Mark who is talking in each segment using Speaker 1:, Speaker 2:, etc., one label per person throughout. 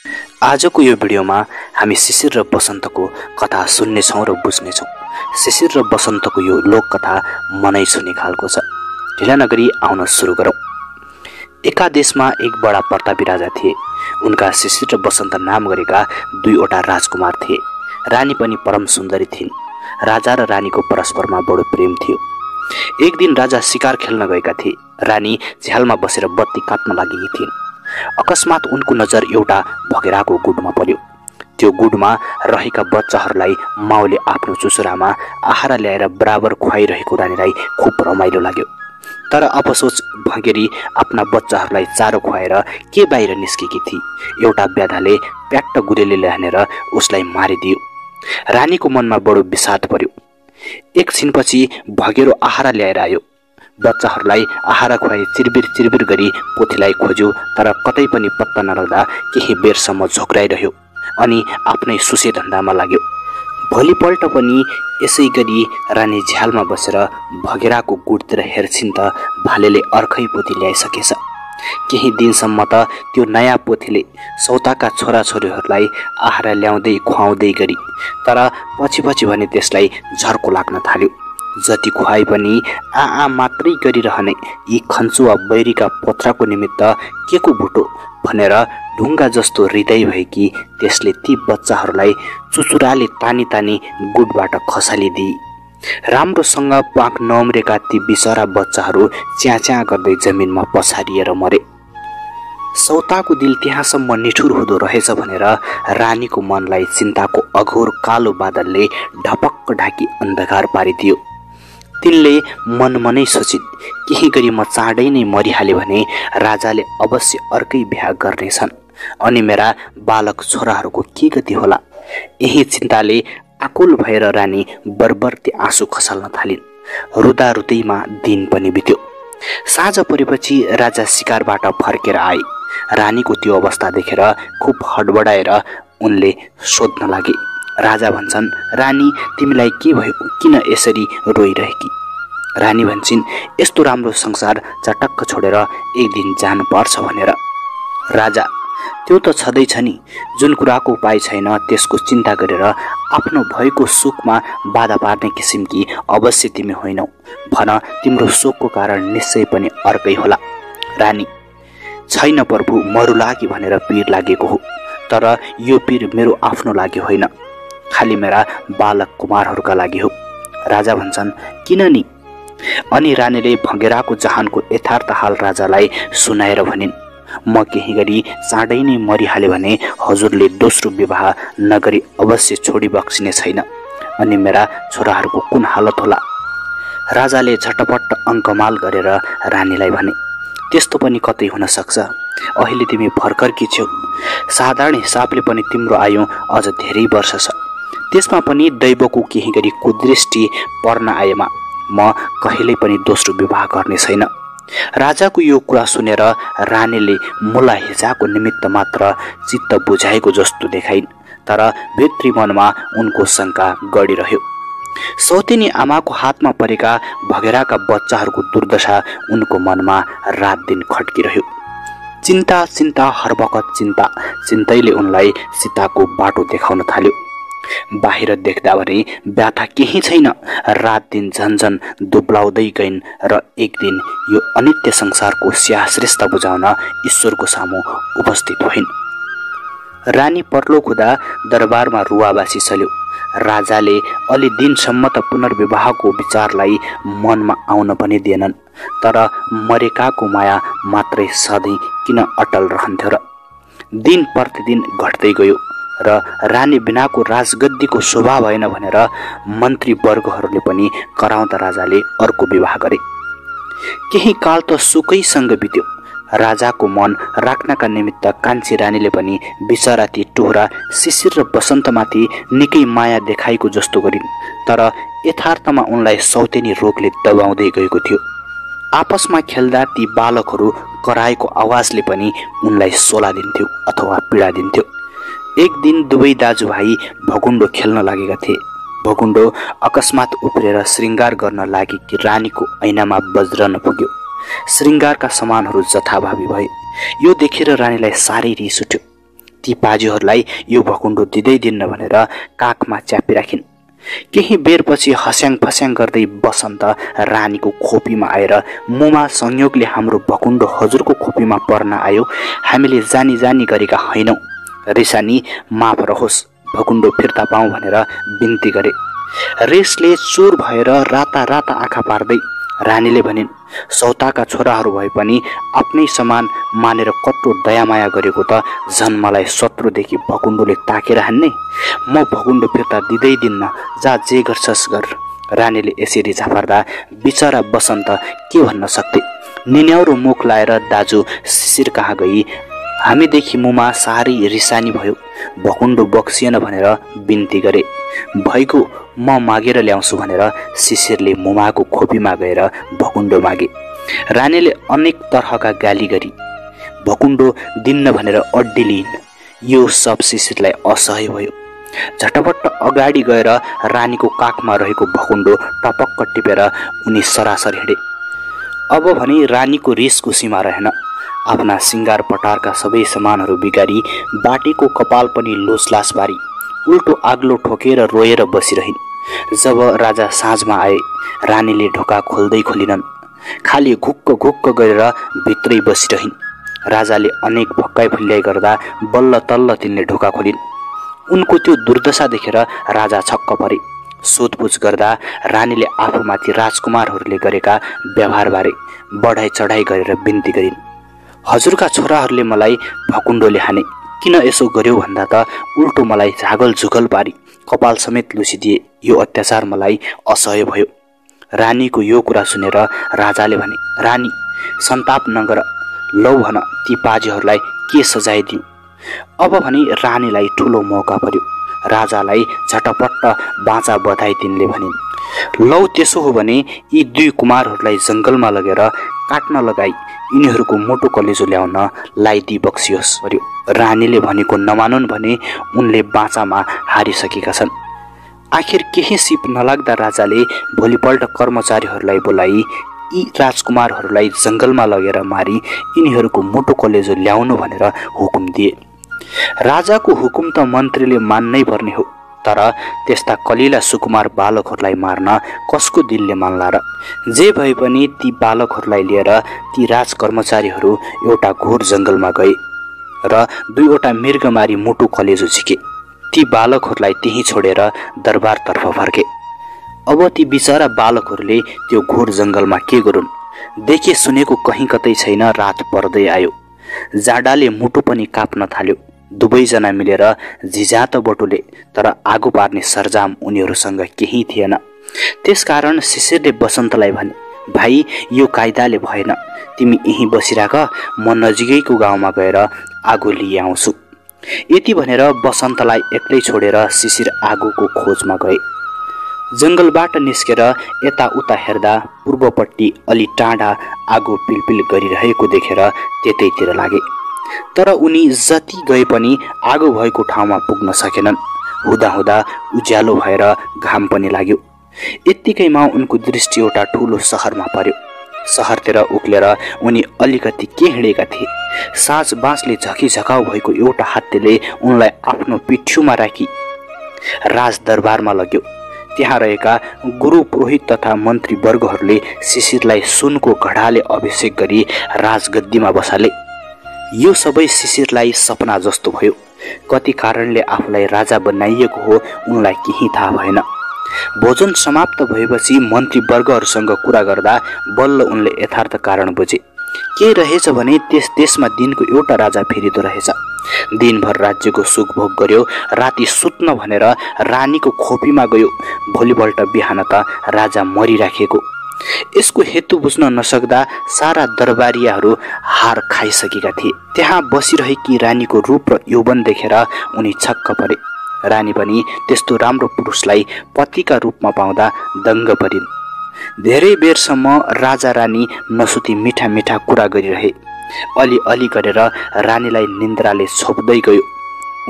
Speaker 1: आजको यो भिडियोमा हामी शिशिर र बसन्तको कथा सुन्नेछौँ र बुझ्नेछौँ। शिशिर र बसन्तको यो लोककथा मनै छुने खालको छ। ढिला नगरी आउन सुरु गरौँ। एका देशमा एक बडा प्रतापी राजा थिए। उनका शिशिर र बसन्त नाम गरेका दुईवटा राजकुमार थिए। रानी पनि परम सुन्दरी थिइन्। राजा र रानीको परस्परमा बडो प्रेम थियो। एक दिन राजा शिकार खेल्न गएका थिए। रानी झ्यालमा बसेर बत्ती काट्न लागेकी थिइन्। अकस्मात उनको नजर एउटा भगेराको गुडमा पर्यो। त्यो गुडमा रहेका बच्चाहरूलाई माउले आफ्नो चुचुरामा आहारा ल्याएर बराबर खुवाइरहेको रानीलाई खुब रमाइलो लाग्यो। तर अफसोस भगेरी आफ्ना बच्चाहरूलाई चारो खुवाएर के बाहिर निस्केकी थिए। एउटा ब्याधाले प्याट्ट गुरेले हानेर उसलाई मारिदियो। रानीको मनमा बडो विषाद पर्यो। एकछिनपछि भगेरो आहारा ल्याएर आयो। बच्चाहरूलाई आहारा खुवाई चिरबिर चिरबिर गरी पोथीलाई खोज्यो, तर कतै पनि पत्ता नलाग्दा केही बेरसम्म झोक्राइरह्यो अनि आफ्नै सुसे धन्दामा लाग्यो। भोलिपल्ट पनि यसै गरी रानी झ्यालमा बसेर भगेराको गुडतिर हेर्छिन् त भालेले अर्कै पोथी ल्याइसकेछ। केही दिनसम्म त त्यो नयाँ पोथीले सौताका छोराछोरीहरूलाई आहारा ल्याउँदै खुवाउँदै गरी, तर पछि भने त्यसलाई झर्को लाग्न थाल्यो। जति खुवाई पनि आ मात्रै गरिरहने यी खन्चुवा बैरीका पोथ्राको निमित्त के को भुटो भनेर ढुङ्गा जस्तो हृदय भएकी त्यसले ती बच्चाहरूलाई चुचुराले तानी तानी गुडबाट खसालिदिए। राम्रोसँग पाक नउम्रेका ती बिचरा बच्चाहरू च्याँ गर्दै जमिनमा पछारिएर मरे। सौताको दिल त्यहाँसम्म निठुर हुँदो रहेछ भनेर रानीको मनलाई चिन्ताको अघोर कालो बादलले ढपक्क ढाकी अन्धकार पारिदियो। तिनले मनमनै सोचिन्, केही गरी म चाँडै नै मरिहाले भने राजाले अवश्य अर्कै बिहा गर्नेछन् अनि मेरा बालक छोराहरूको के गति होला। यही चिन्ताले आकुल भएर रानी बरबर्ती आँसु खसाल्न थालिन्। रुदा रुदैमा दिन पनि बित्यो। साँझ परेपछि राजा शिकारबाट फर्केर आए। रानीको त्यो अवस्था देखेर खुब हडबडाएर उनले सोध्न लागे। राजा भन्छन्, रानी तिमीलाई के भयो, किन यसरी रोइरहेकी? रानी भन्छन्, यस्तो राम्रो संसार चटक्क छोडेर एक दिन जानु पर्छ भनेर। राजा, त्यो त छँदैछ नि, जुन कुराको उपाय छैन त्यसको चिन्ता गरेर आफ्नो भएको सुखमा बाधा पार्ने किसिमकी अवश्य तिमी होइनौ। भन, तिम्रो शोकको कारण निश्चय पनि अर्कै होला। रानी, छैन प्रभु, मरु लागि भनेर पीर लागेको हो, तर यो पीर मेरो आफ्नो लागि होइन, खाली मेरा बालक कुमारहरूका लागि हो। राजा भन्छन्, किन नि? अनि रानीले भगेराको जहानको यथार्थ हाल राजालाई सुनाएर भनिन्, म केही गरी चाँडै नै मरिहाले भने हजुरले दोस्रो विवाह नगरी अवश्य छोडी बक्सिने छैन अनि मेरा छोराहरूको कुन हालत होला। राजाले झटपट अङ्कमाल गरेर रानीलाई भने, त्यस्तो पनि कतै हुन सक्छ। अहिले तिमी भर्खरकी छेउ। साधारण हिसाबले पनि तिम्रो आयु अझ धेरै वर्ष छ। त्यसमा पनि दैवको केही गरी कुदृष्टि पर्न आएमा म कहिल्यै पनि दोस्रो विवाह गर्ने छैन। राजाको यो कुरा सुनेर रानीले मुला हिजाको निमित्त मात्र चित्त बुझाएको जस्तो देखाइन्, तर भित्री मनमा उनको शङ्का गढिरह्यो। सौतेनी आमाको हातमा परेका भगेराका बच्चाहरूको दुर्दशा उनको मनमा रात दिन खट्किरह्यो। चिन्ता चिन्ता हरबखत चिन्ता चिन्तैले उनलाई सीताको बाटो देखाउन थाल्यो। बाहिर देख्दा भने व्याथा केही छैन। रात दिन झन्झन दुब्लाउँदै गइन् र एक दिन यो अनित्य संसारको स्याश्रेष्ठ बुझाउन ईश्वरको सामु उपस्थित भइन्। रानी परलोक हुँदा दरबारमा रुवाबासी चल्यो। राजाले अलि दिनसम्म त पुनर्विवाहको विचारलाई मनमा आउन पनि दिएनन्, तर मरेकाको माया मात्रै सधैँ किन अटल रहन्थ्यो र? दिन प्रतिदिन घट्दै गयो र रानी बिनाको राजगद्दीको शोभा भएन भनेर मन्त्री वर्गहरूले पनि कराउँदा राजाले अर्को विवाह गरे। केही काल त सुखैसँग बित्यो। राजाको मन राख्नका निमित्त कान्छी रानीले पनि बिचरा ती टोहरा शिशिर र बसन्तमाथि निकै माया देखाएको जस्तो गरिन्, तर यथार्थमा उनलाई सौतेनी रोगले दबाउँदै गएको थियो। आपसमा खेल्दा ती बालकहरू कराएको आवाजले पनि उनलाई सोला दिन्थ्यो अथवा पीडा दिन्थ्यो। एक दिन दुवै दाजुभाइ भगुण्डो खेल्न लागेका थिए। भगुण्डो अकस्मात उफ्रेर श्रृङ्गार गर्न लागेकी रानीको ऐनामा बज्रन पुग्यो। श्रृङ्गारका सामानहरू जथाभावी भए। यो देखेर रानीलाई साह्रै रिस उठ्यो। ती ती पाजीहरूलाई यो भकुण्डो दिँदै दिन्न भनेर काखमा च्यापिराखिन्। केही बेरपछि हस्याङ फस्याङ गर्दै बसन्त रानीको खोपीमा आएर मुमा संयोगले हाम्रो भकुण्डो हजुरको खोपीमा पर्न आयो, हामीले जानी जानी गरेका होइनौँ, रेसानी माफ रहोस्, भकुण्डो फिर्ता पाऊँ भनेर बिन्ती गरे। रेसले चोर भएर राता राता आँखा पार्दै रानीले भनिन्, सौताका छोराहरू भए पनि आफ्नै समान मानेर कत्रो दयामाया गरेको त झन् मलाई शत्रुदेखि भकुण्डोले ताकेर हान्ने। म भकुण्डो फिर्ता दिँदै दिन्न, जा जे गर्छस् गर। रानीले यसरी झापार्दा बिचरा बसन्त के भन्न सक्थे। निन्याउरो मुख लाएर दाजु शिशिर कहाँ गई हामीदेखि मुमा साह्रै रिसानी भयो। भकुण्डो बक्सिएन भनेर बिन्ती गरे। भइगयो म मागेर ल्याउँछु भनेर शिशिरले मुमाको खोपीमा गएर भकुण्डो मागे। रानीले अनेक तरहका गाली गरी भकुण्डो दिन्न भनेर अड्डी लिइन्। यो सब शिशिरलाई असह्य भयो। झटपट्ट अगाडि गएर रानीको काखमा रहेको भकुण्डो टपक्क टिपेर उनी सरासर हिँडे। अब भने रानीको रिसको सीमा रहेन। आफ्ना सिंगार पटारका सबै सामानहरू बिगारी बाटेको कपाल पनि लोसलास पारी उल्टो आग्लो ठोकेर रोएर बसिरहिन्। जब राजा साँझमा आए रानीले ढोका खोल्दै खोलिनन्, खाली घुक्क घुक्क गरेर भित्रै बसिरहिन्। राजाले अनेक भक्काइ फुल्याइ गर्दा बल्ल तल्ल तिनले ढोका खोलिन्। उनको त्यो दुर्दशा देखेर राजा छक्क परे। सोधपुछ गर्दा रानीले आफूमाथि राजकुमारहरूले गरेका व्यवहारबारे बढाइ चढाइ गरेर बिन्ती गरिन्। हजुरका छोराहरूले मलाई भकुण्डोले हाने, किन यसो गर्यो भन्दा त उल्टो मलाई झागल झुगल पारी कपाल समेत लुसिदिए। यो अत्याचार मलाई असह्य भयो। रानीको यो कुरा सुनेर राजाले भने, रानी सन्ताप नगर, लौ भन ती पाजीहरूलाई के सजाय दिउँ। अब भने रानीलाई ठुलो मौका पर्यो। राजालाई झटपट्ट बाँचा बधाई तिनले भनिन्, लौ त्यसो हो भने यी दुई कुमारहरूलाई जङ्गलमा लगेर काट्न लगाई यिनीहरूको मोटो कलेजो ल्याउन लाइदी बक्सियोस् पर्यो। रानीले भनेको नमानुन् भने उनले बाँचामा हारिसकेका छन्। आखिर केही सिप नलाग्दा राजाले भोलिपल्ट कर्मचारीहरूलाई बोलाई यी राजकुमारहरूलाई जङ्गलमा लगेर मारी यिनीहरूको मोटो कलेजो ल्याउनु भनेर हुकुम दिए। राजाको हुकुम त मन्त्रीले मान्नै पर्ने हो, तर त्यस्ता कलिला सुकुमार बालकहरूलाई मार्न कसको दिलले मान्ला र। जे भए पनि ती बालकहरूलाई लिएर ती राज कर्मचारीहरू एउटा घोर जङ्गलमा गए र दुईवटा मृगमारी मुटु कलेजो झिके। ती बालकहरूलाई त्यहीँ छोडेर दरबारतर्फ फर्के। अब ती बिचरा बालकहरूले त्यो घोर जङ्गलमा के गरून्? देखे सुनेको कहीँ कतै छैन। रात पर्दै आयो। जाडाले मुटु पनि काप्न थाल्यो। दुवैजना मिलेर झिझात बटुले, तर आगो पार्ने सरजाम उनीहरूसँग केही थिएन। त्यसकारण शिशिरले बसन्तलाई भने, भाइ यो कायदाले भएन, तिमी यहीँ बसिराख, म नजिकैको गाउँमा गएर आगो लिआउँछु। यति भनेर बसन्तलाई एक्लै छोडेर शिशिर आगोको खोजमा गए। जङ्गलबाट निस्केर यताउता हेर्दा पूर्वपट्टि अलि टाढा आगो पिलपिल गरिरहेको देखेर त्यतैतिर लागे। तर उनी जति गए पनि आगो भएको ठाउँमा पुग्न सकेनन्। हुँदाहुँदा उज्यालो भएर घाम पनि लाग्यो। यत्तिकैमा उनको दृष्टि एउटा ठुलो सहरमा पर्यो। सहरतिर उक्लेर उनी अलिकति के हिँडेका थिए। साँझ बाँसले झकीझकाउ भएको एउटा हात्तीले उनलाई आफ्नो पिठ्युमा राखी राजदरबारमा लग्यो। त्यहाँ रहेका गुरु पुरोहित तथा मन्त्रीवर्गहरूले शिशिरलाई सुनको घडाले अभिषेक गरी राजगद्दीमा बसाले। यो सबै शिशिरलाई सपना जस्तो भयो। कति कारणले आफूलाई राजा बनाइएको हो उनलाई केही थाहा भएन। भोजन समाप्त भएपछि मन्त्रीवर्गहरूसँग कुरा गर्दा बल्ल उनले यथार्थ कारण बुझे। के रहेछ भने त्यस देशमा दिनको एउटा राजा फेरिदो रहेछ। दिनभर राज्यको सुखभोग गर्यो, राति सुत्न भनेर रानीको खोपीमा गयो। भोलिपल्ट बिहान त राजा मरिराखेको। यसको हेतु बुझ्न नसक्दा सारा दरबारियाहरू हार खाइसकेका थिए। त्यहाँ बसिरहेकी रानीको रूप र यौवन देखेर उनी छक्क परे। रानी पनि त्यस्तो राम्रो पुरुषलाई पतिका रूपमा पाउँदा दङ्ग परिन्। धेरै बेरसम्म राजा रानी नसुती मिठा मिठा कुरा गरिरहे। अलि गरेर रानीलाई निन्द्राले छोप्दै गयो।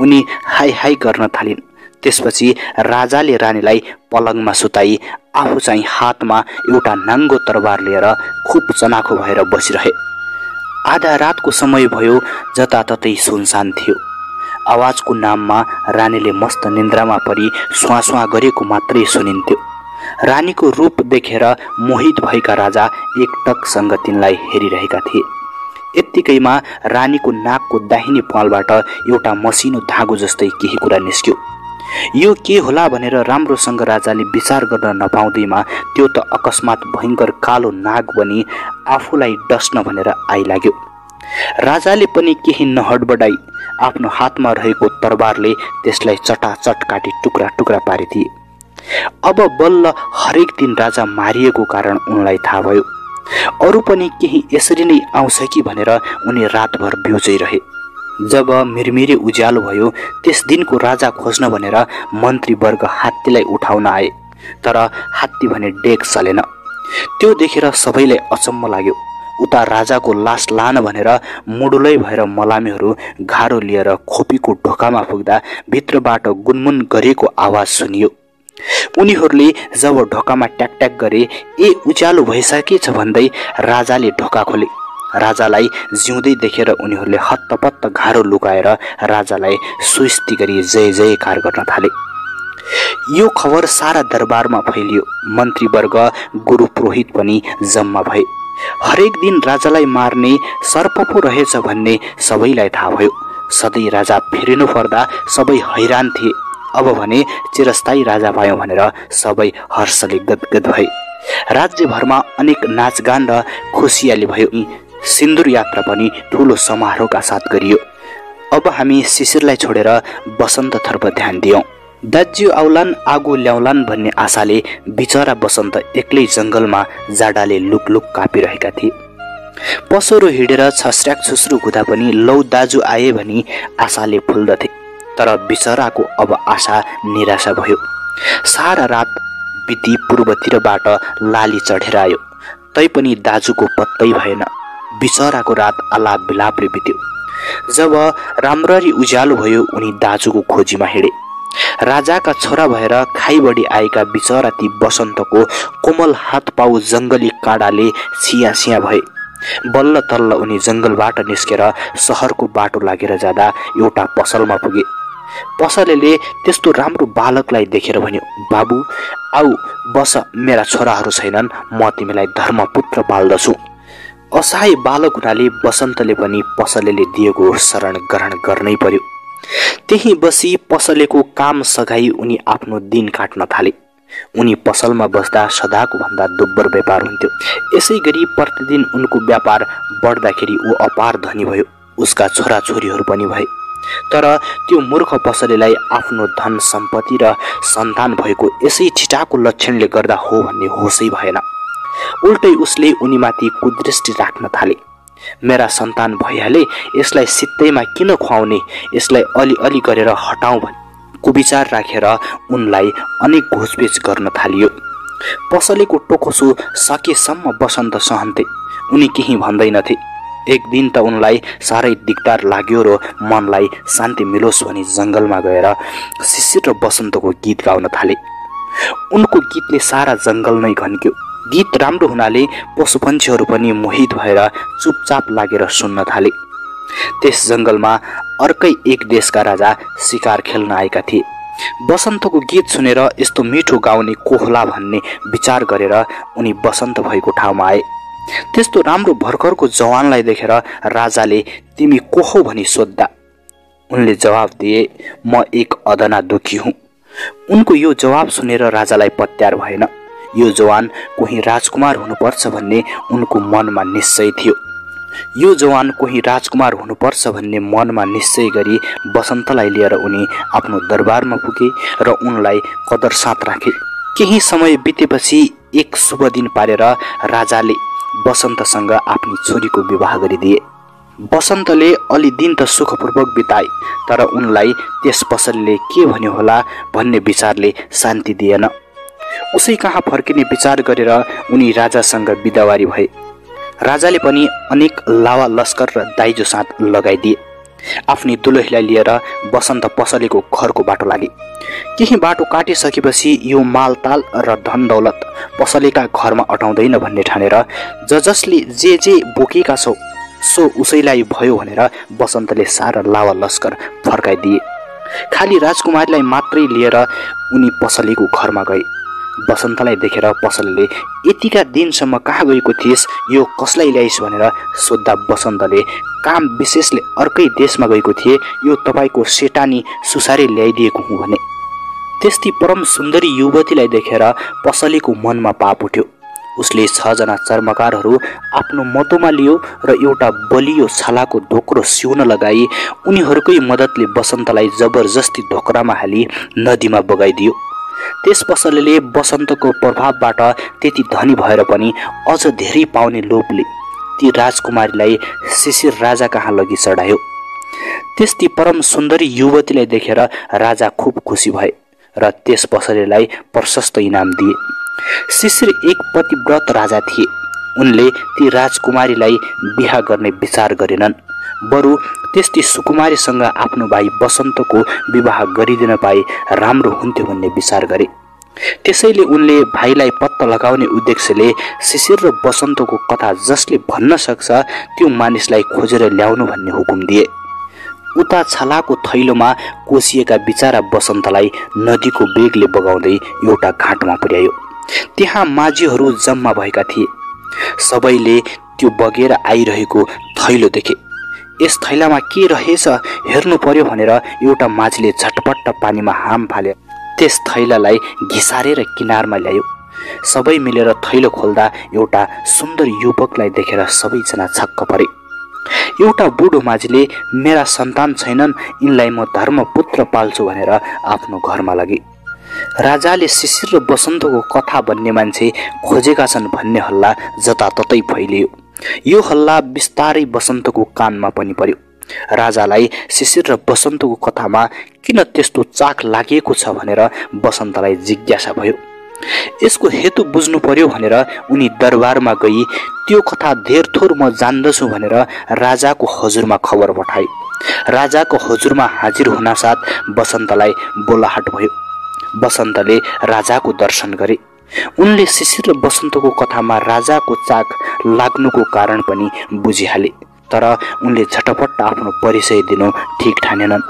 Speaker 1: उनी हाई हाई गर्न थालिन्। त्यसपछि राजाले रानीलाई पलङमा सुताई आफू चाहिँ हातमा एउटा नाङ्गो तरबार लिएर खुब चनाखो भएर बसिरहे। आधा रातको समय भयो, जताततै सुनसान थियो। आवाजको नाममा रानीले मस्त निन्द्रामा परी स्वास्वा गरेको मात्रै सुनिन्थ्यो। रानीको रूप देखेर मोहित भएका राजा एकटकसँग तिनलाई हेरिरहेका थिए। यत्तिकैमा रानीको नाकको दाहिने प्वालबाट एउटा मसिनो धागो जस्तै केही कुरा निस्क्यो। यो के होला भनेर राम्रोसँग राजाले विचार गर्न नपाउँदैमा त्यो त अकस्मात भयङ्कर कालो नाग बनी आफूलाई डस्न भनेर आइलाग्यो। राजाले पनि केही नहडबडाई आफ्नो हातमा रहेको तरबारले त्यसलाई चटाचट काटी टुक्रा टुक्रा पारिदिए। अब बल्ल हरेक दिन राजा मारिएको कारण उनलाई थाहा भयो। अरू पनि केही यसरी नै आउँछ कि भनेर उनी रातभर बेहोजै रहे। जब मिरमिरे उज्यालो भयो त्यस दिनको राजा खोज्न भनेर मन्त्रीवर्ग हात्तीलाई उठाउन आए, तर हात्ती भने डेग चलेन। त्यो देखेर सबैलाई अचम्म लाग्यो। उता राजाको लास लान भनेर मुडुलै भएर मलामीहरू घारो लिएर खोपीको ढोकामा पुग्दा भित्रबाट गुनमुन गरेको आवाज सुनियो। उनीहरूले जब ढोकामा ट्याक ट्याक गरे, ए उज्यालो भइसकेछ भन्दै राजाले ढोका खोले। राजालाई जिउँदै देखेर उनीहरूले हत्तपत्त घारो लुकाएर राजालाई सुस्ती गरी जय जयकार गर्न थाले। यो खबर सारा दरबारमा फैलियो। मन्त्रीवर्ग, गुरु पुरोहित पनि जम्मा भए। हरेक दिन राजालाई मार्ने सर्प पो रहेछ भन्ने सबैलाई थाहा भयो। सधैँ राजा फेरिनु पर्दा सबै हैरान थिए। अब भने चिरस्थायी राजा पायौँ भनेर सबै हर्षले गदगद भए। राज्यभरमा अनेक नाचगान र खुसियाली भयो। सिन्दुर यात्रा पनि ठुलो समारोहका साथ गरियो। अब हामी शिशिरलाई छोडेर बसन्ततर्फ ध्यान दियौँ। दाज्यु आउलान् आगो ल्याउलान् भन्ने आशाले बिचरा बसन्त एक्लै जङ्गलमा जाडाले लुकलुक कापिरहेका थिए। पसरो हिँडेर छस्र्याक छुस्रुक हुँदा पनि लौ दाजु आए भनी आशाले फुल्दथे। तर बिचराको अब आशा निराशा भयो। सारा रात बिती पूर्वतिरबाट लाली चढेर आयो, तैपनि दाजुको पत्तै भएन। बिचराको रात आलाप बिलापले बित्यो। जब राम्ररी उज्यालो भयो उनी दाजुको खोजीमा हिँडे। राजाका छोरा भएर खाइबडी आएका बिचरा ती बसन्तको कोमल हात पाउ जङ्गली काँडाले छिया छिया भए। बल्ल तल्ल उनी जङ्गलबाट निस्केर सहरको बाटो लागेर जाँदा एउटा पसलमा पुगे। पसलेले त्यस्तो राम्रो बालकलाई देखेर भन्यो, बाबु आऊ बस, मेरा छोराहरू छैनन्, म तिमीलाई धर्मपुत्र पाल्दछु। असहाय बालक हुनाले बसन्तले पनि पसलेले दिएको शरण ग्रहण गर्नै पर्यो। त्यही बसी पसलेको काम सघाई उनी आफ्नो दिन काट्न थाले। उनी पसलमा बस्दा सदाको भन्दा दोब्बर व्यापार हुन्थ्यो। यसै गरी प्रतिदिन उनको व्यापार बढ्दाखेरि ऊ अपार धनी भयो। उसका छोराछोरीहरू पनि भए। तर त्यो मूर्ख पसलेलाई आफ्नो धन सम्पत्ति र सन्तान भएको यसै छिटाको लक्षणले गर्दा हो भन्ने होसै भएन। उल्टै उसले उनीमाथि कुदृष्टि राख्न थाले। मेरा सन्तान भइहाले, यसलाई सित्तैमा किन खुवाउने, यसलाई अलिअलि गरेर हटाउँ भनी कुविचार राखेर उनलाई अनेक घोषपेच गर्न थालियो। पसलेको टोकोसो सकेसम्म बसन्त सहन्थे। उनी केही भन्दैनथे। एक दिन त उनलाई साह्रै दिगदार लाग्यो र मनलाई शान्ति मिलोस् भनी जङ्गलमा गएर शिशिर र बसन्तको गीत गाउन थाले। उनको गीतले सारा जङ्गल नै घन्क्यो। गीत राम्रो हुनाले पशुपन्छीहरू पनि मोहित भएर चुपचाप लागेर सुन्न थाले। त्यस जङ्गलमा अर्कै एक देशका राजा शिकार खेल्न आएका थिए। बसन्तको गीत सुनेर यस्तो मिठो गाउने को होला भन्ने विचार गरेर उनी बसन्त भएको ठाउँमा आए। त्यस्तो राम्रो भर्खरको जवानलाई देखेर राजाले तिमी को हौ भनी सोद्धा उनले जवाब दिए, म एक अदना दुखी हुँ। उनको यो जवाब सुनेर राजालाई पत्यार भएन। यो जवान कोही राजकुमार हुनुपर्छ भन्ने उनको मनमा निश्चय थियो। यो जवान कोही राजकुमार हुनुपर्छ भन्ने मनमा निश्चय गरी बसन्तलाई लिएर उनी आफ्नो दरबारमा पुगे र उनलाई कदर साथ राखे। केही समय बितेपछि एक शुभ दिन पारेर राजाले बसन्तसँग आफ्नी छोरीको विवाह गरिदिए। बसन्तले अलि दिन त सुखपूर्वक बिताए, तर उनलाई त्यस पसलले के भन्यो होला भन्ने विचारले शान्ति दिएन। उसै कहाँ फर्किने विचार गरेर उनी राजासँग बिदावारी भए। राजाले पनि अनेक लावा लस्कर र दाइजो साथ लगाइदिए। आफ्नी दुलहीलाई लिएर बसन्त पसलेको घरको बाटो लागे। केही बाटो काटिसकेपछि यो मालताल र धन दौलत पसलेका घरमा अटाउँदैन भन्ने ठानेर जसले जे बोकेका छौ सो उसैलाई भयो भनेर बसन्तले सारा लावा लस्कर फर्काइदिए। खाली राजकुमारीलाई मात्रै लिएर उनी पसलेको घरमा गए। बसन्तलाई देखेर पसलेले यतिका दिनसम्म कहाँ गएको थिएस्, यो कसलाई ल्याइस् भनेर सोद्धा बसन्तले काम विशेषले अर्कै देशमा गएको थिए, यो तपाईँको सेटानी सुसारे ल्याइदिएको हुँ भने। त्यस्ती परम सुन्दरी युवतीलाई देखेर पसलेको मनमा पाप उठ्यो। उसले 6 जना चर्मकारहरू आफ्नो मतोमा लियो र एउटा बलियो छालाको ढोक्रो सिउन लगाई उनीहरूकै मद्दतले बसन्तलाई जबरजस्ती ढोक्रामा हाली नदीमा बगाइदियो। त्यस पसलेले बसन्तको प्रभावबाट त्यति धनी भएर पनि अझ धेरै पाउने लोभले ती राजकुमारीलाई शिशिर राजा कहाँ लगी चढायो। त्यस्ती परम सुन्दरी युवतीलाई देखेर राजा खुब खुसी भए र त्यस पसलेलाई प्रशस्त इनाम दिए। शिशिर एक पतिव्रत राजा थिए। उनले ती राजकुमारीलाई बिहा गर्ने विचार गरेनन्, बरु त्यस्ती सुकुमारीसँग आफ्नो भाइ बसन्तको विवाह गरिदिन पाए राम्रो हुन्थ्यो भन्ने विचार गरे। त्यसैले उनले भाइलाई पत्ता लगाउने उद्देश्यले शिशिर र बसन्तको कथा जसले भन्न सक्छ त्यो मानिसलाई खोजेर ल्याउनु भन्ने हुकुम दिए। उता छालाको थैलोमा कोसिएका बिचारा बसन्तलाई नदीको बेगले बगाउँदै एउटा घाटमा पुर्यायो। त्यहाँ माझीहरू जम्मा भएका थिए। सबैले त्यो बगेर आइरहेको थैलो देखे। यस थैलामा के रहेछ हेर्नु पर्यो भनेर एउटा माझीले झटपट्ट पानीमा हाम फाले त्यस थैलालाई घिसारेर किनारमा ल्यायो। सबै मिलेर थैलो खोल्दा एउटा सुन्दर युवकलाई देखेर सबैजना छक्क परे। एउटा बुढो माझीले मेरा सन्तान छैनन्, यिनलाई म धर्मपुत्र पाल्छु भनेर आफ्नो घरमा लगे। राजाले शिशिर र बसन्तको कथा भन्ने मान्छे खोजेका छन् भन्ने हल्ला जताततै फैलियो। यो हल्ला बिस्तारै बसन्तको कानमा पनि पर्यो। राजालाई शिशिर र बसन्तको कथामा किन त्यस्तो चाख लागेको छ भनेर बसन्तलाई जिज्ञासा भयो। यसको हेतु बुझ्नु पर्यो भनेर उनी दरबारमा गई त्यो कथा धेर थोर म जान्दछु भनेर राजाको हजुरमा खबर पठाए। राजाको हजुरमा हाजिर हुनासाथ बसन्तलाई बोलाहाट भयो। बसन्तले राजाको दर्शन गरे। उनले शिशिर र बसन्तको कथामा राजाको चाख लाग्नुको कारण पनि बुझिहाले, तर उनले झटपट्ट आफ्नो परिचय दिनु ठिक ठानेनन्।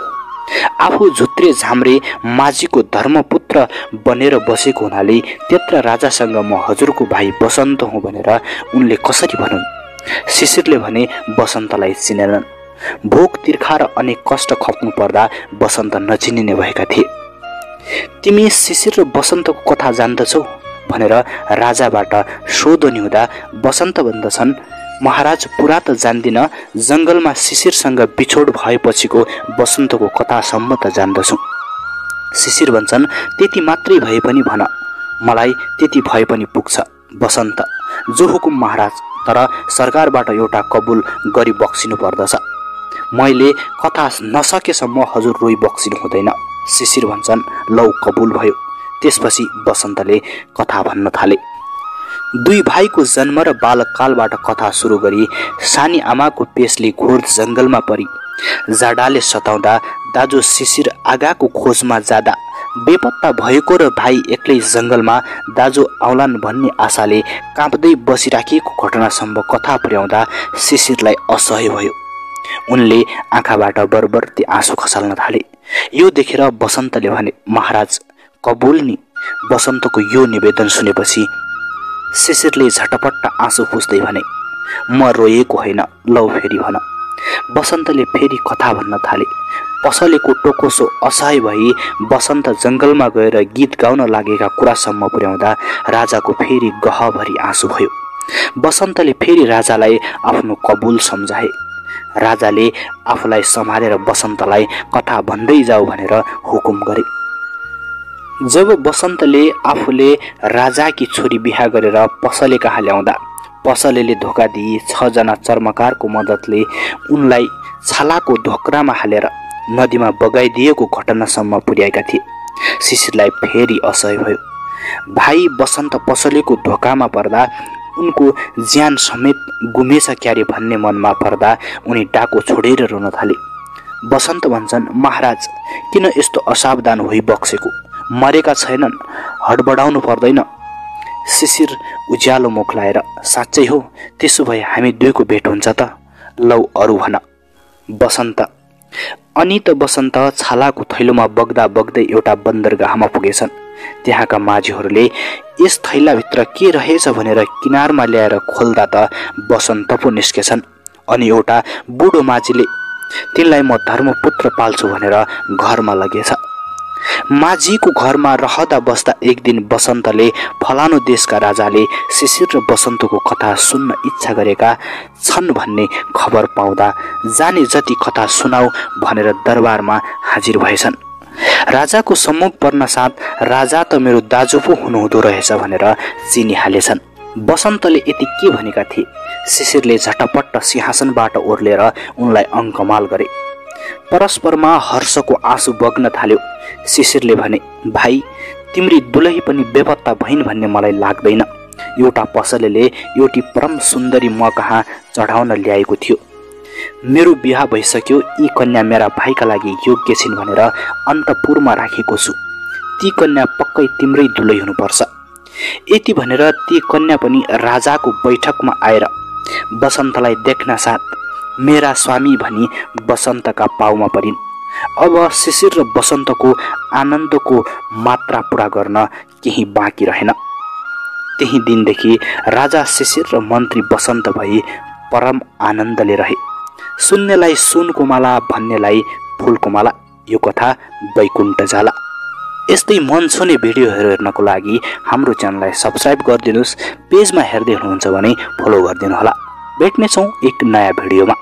Speaker 1: आफू झुत्रे झाम्रे माझीको धर्मपुत्र बनेर बसेको हुनाले त्यत्र राजासँग म हजुरको भाइ बसन्त हुँ भनेर उनले कसरी भनुन्। शिशिरले भने बसन्तलाई चिनेनन्। भोक तिर्खा र अनेक कष्ट खप्नु पर्दा बसन्त नचिनिने भएका थिए। तिमी शिशिर र बसन्तको कथा जान्दछौ भनेर राजाबाट सोधनी हुँदा बसन्त भन्दछन्, महाराज पुरा त जान्दिन, जंगलमा शिशिरसँग बिछोड भएपछिको बसन्तको कथासम्म त जान्दछु। शिशिर भन्छन्, त्यति मात्रै भए पनि भन, मलाई त्यति भए पनि पुग्छ। बसन्त, जो हुकुम महाराज, तर सरकारबाट एउटा कबुल गरी बक्सिनु पर्दछ। मैले कथा नसकेसम्म हजुर रोइ बक्सिनु हुँदैन। शिशिर भन्छन्, लौ कबुल भयो। त्यसपछि बसन्तले कथा भन्न थाले। दुई भाइको जन्म र बालककालबाट कथा सुरु गरी सानी आमाको पेशले घोर जंगलमा परी जाडाले सताउँदा दाजु शिशिर आगाको खोजमा जाँदा बेपत्ता भएको र भाइ एक्लै जंगलमा दाजु आउलान् भन्ने आशाले काँप्दै बसिराखेको घटनासम्म कथा पुर्याउँदा शिशिरलाई असह्य भयो। उनले आँखाबाट बरबर्ती आँसु खसाल्न थाले। यो देखेर बसन्तले भने, महाराज कबुल नि। बसन्तको यो निवेदन सुनेपछि शिशिरले झटपट्ट आँसु पुस्दै भने, म रोएको होइन, लौ फेरि भन। बसन्तले फेरि कथा भन्न थाले। पसलेको टोकोसो असहाय भई बसन्त जंगलमा गएर गीत गाउन लागेका कुरासम्म पुर्याउँदा राजाको फेरि गहभरि आँसु भयो। बसन्तले फेरि राजालाई आफ्नो कबुल सम्झाए। राजाले आफूलाई सम्हालेर बसन्तलाई कथा भन्दै जाऊ भनेर हुकुम गरे। जब बसन्तले आफूले राजाकी छोरी बिहा गरेर पसले कहाँ ल्याउँदा पसलेले धोका दिई 6 जना चर्मकारको मद्दतले उनलाई छालाको ढोक्रामा हालेर नदीमा बगाइदिएको घटनासम्म पुर्याएका थिए। शिशिरलाई फेरि असह्य भयो। भाइ बसन्त पसलेको धोकामा पर्दा उनको ज्यान समेत गुमेछ क्यारे भन्ने मनमा पर्दा उनी डाको छोडेर रोन थाले। बसन्त भन्छन्, महाराज किन यस्तो असावधान होइ बक्सेको, मरेका छैनन्, हडबडाउनु पर्दैन। शिशिर उज्यालो मुख लाएर, साँच्चै हो, त्यसो भए हामी दुईको भेट हुन्छ त। लौ अरू भन। बसन्त। अनि त बसन्त छालाको थैलोमा बग्दा बग्दै एउटा बन्दरगाहमा पुगेछन्। त्यहाँका माझीहरूले यस थैलाभित्र के रहेछ भनेर किनारमा ल्याएर खोल्दा त बसन्त पो निस्केछन्। अनि एउटा बुढो माझीले तिनलाई म धर्मपुत्र पाल्छु भनेर घरमा लगेछ। माझीको घरमा रहँदा बस्दा एक दिन बसन्तले फलानु देशका राजाले शिशिर र बसन्तको कथा सुन्न इच्छा गरेका छन् भन्ने खबर पाउँदा जाने जति कथा सुनाऊ भनेर दरबारमा हाजिर भएछन्। राजाको सम्मुख पर्न साथ राजा त मेरो दाजु पो हुनुहुँदो रहेछ भनेर चिनिहालेछन्। बसन्तले यति के भनेका थिए। शिशिरले झटपट्ट सिंहासनबाट ओर्लेर उनलाई अङ्कमाल गरे। परस्परमा हर्षको आँसु बग्न थाल्यो। शिशिरले भने, भाइ तिम्री दुलही पनि बेपत्ता भइन् भन्ने मलाई लाग्दैन। एउटा पसलेले एउटी परम सुन्दरी म कहाँ चढाउन ल्याएको थियो। मेरो बिहा भइसक्यो, यी कन्या मेरा भाइका लागि योग्य छिन् भनेर अन्तपुरमा राखेको छु। ती कन्या पक्कै तिम्रै दुलही हुनुपर्छ। यति भनेर ती कन्या पनि राजाको बैठकमा आएर बसन्तलाई देख्न साथ मेरा स्वामी भनी बसन्तका पाउमा परिन्। अब शिशिर र बसन्तको आनन्दको मात्रा पूरा गर्न केही बाँकी रहेन। त्यही दिनदेखि राजा शिशिर र मन्त्री बसन्त भई परम आनन्दले रहे। सुन्नेलाई सुनको माला, भन्नेलाई फुलको माला। यो कथा वैकुण्ठ जाला। यस्तै मन छुने भिडियोहरू हेर्नको लागि हाम्रो च्यानललाई सब्स्क्राइब गरिदिनुहोस्। पेजमा हेर्दै हुनुहुन्छ भने फलो गरिदिनुहोला। भेट्नेछौँ एक नयाँ भिडियोमा।